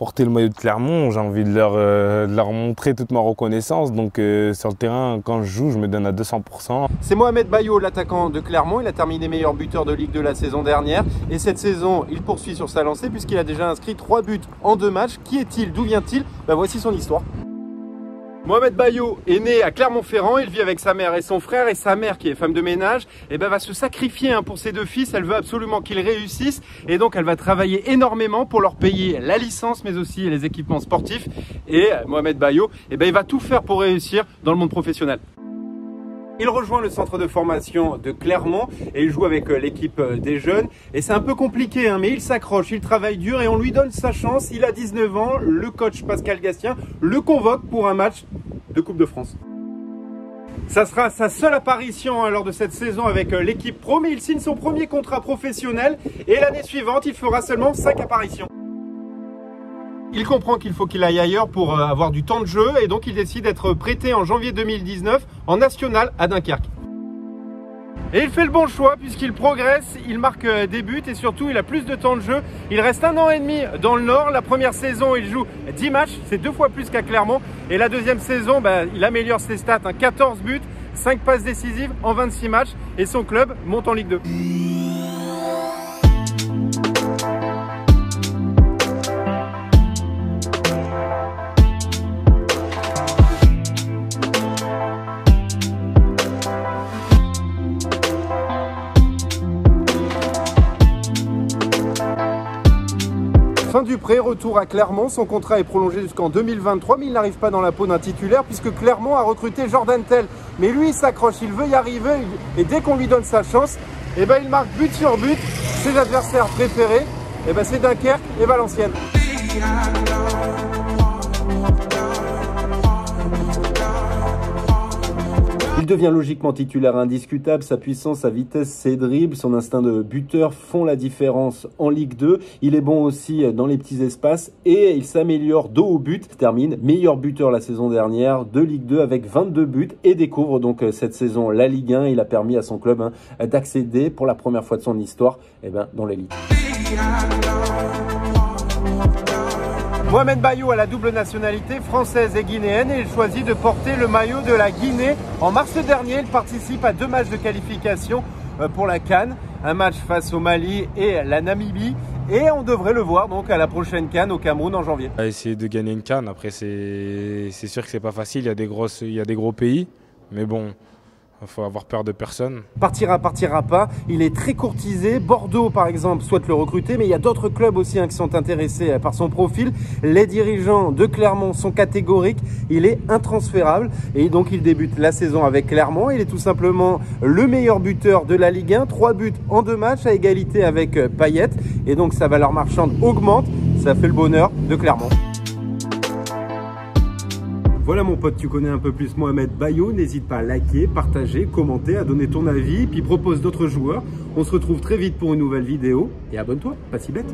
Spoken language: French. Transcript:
porter le maillot de Clermont, j'ai envie de leur montrer toute ma reconnaissance. Donc sur le terrain, quand je joue, je me donne à 200%. C'est Mohamed Bayo, l'attaquant de Clermont. Il a terminé meilleur buteur de Ligue 2 la saison dernière. Et cette saison, il poursuit sur sa lancée puisqu'il a déjà inscrit 3 buts en 2 matchs. Qui est-il? D'où vient-il? Voici son histoire. Mohamed Bayo est né à Clermont-Ferrand, il vit avec sa mère et son frère, et sa mère qui est femme de ménage va se sacrifier pour ses 2 fils. Elle veut absolument qu'ils réussissent et donc elle va travailler énormément pour leur payer la licence mais aussi les équipements sportifs. Et Mohamed Bayo il va tout faire pour réussir dans le monde professionnel. Il rejoint le centre de formation de Clermont et il joue avec l'équipe des jeunes. Et c'est un peu compliqué, mais il s'accroche, il travaille dur et on lui donne sa chance. Il a 19 ans, le coach Pascal Gastien le convoque pour un match de Coupe de France. Ça sera sa seule apparition lors de cette saison avec l'équipe pro, mais il signe son premier contrat professionnel et l'année suivante, il fera seulement 5 apparitions. Il comprend qu'il faut qu'il aille ailleurs pour avoir du temps de jeu et donc il décide d'être prêté en janvier 2019 en national à Dunkerque. Et il fait le bon choix puisqu'il progresse, il marque des buts et surtout il a plus de temps de jeu. Il reste 1 an et demi dans le Nord. La première saison, il joue 10 matchs, c'est 2 fois plus qu'à Clermont. Et la deuxième saison, il améliore ses stats, 14 buts, 5 passes décisives en 26 matchs et son club monte en Ligue 2. Fin du prêt, retour à Clermont, son contrat est prolongé jusqu'en 2023 mais il n'arrive pas dans la peau d'un titulaire puisque Clermont a recruté Jordan Tell. Mais lui il s'accroche, il veut y arriver et dès qu'on lui donne sa chance, il marque but sur but. Ses adversaires préférés, c'est Dunkerque et Valenciennes. Il devient logiquement titulaire indiscutable, sa puissance, sa vitesse, ses dribbles, son instinct de buteur font la différence en Ligue 2. Il est bon aussi dans les petits espaces et il s'améliore dos au but. Il termine meilleur buteur la saison dernière de Ligue 2 avec 22 buts et découvre donc cette saison la Ligue 1. Il a permis à son club d'accéder pour la première fois de son histoire dans l'élite. Mohamed Bayo a la double nationalité française et guinéenne et il choisit de porter le maillot de la Guinée. En mars dernier, il participe à 2 matchs de qualification pour la CAN, un match face au Mali et la Namibie. Et on devrait le voir donc à la prochaine CAN au Cameroun en janvier. On va essayer de gagner une CAN, après c'est sûr que c'est pas facile, il y a des gros pays, mais bon. Il faut avoir peur de personne. Partira pas. Il est très courtisé. Bordeaux, par exemple, souhaite le recruter, mais il y a d'autres clubs aussi qui sont intéressés par son profil. Les dirigeants de Clermont sont catégoriques. Il est intransférable et donc il débute la saison avec Clermont. Il est tout simplement le meilleur buteur de la Ligue 1. 3 buts en 2 matchs à égalité avec Payet. Et donc sa valeur marchande augmente. Ça fait le bonheur de Clermont. Voilà mon pote, tu connais un peu plus Mohamed Bayo, n'hésite pas à liker, partager, commenter, à donner ton avis, puis propose d'autres joueurs. On se retrouve très vite pour une nouvelle vidéo et abonne-toi, pas si bête.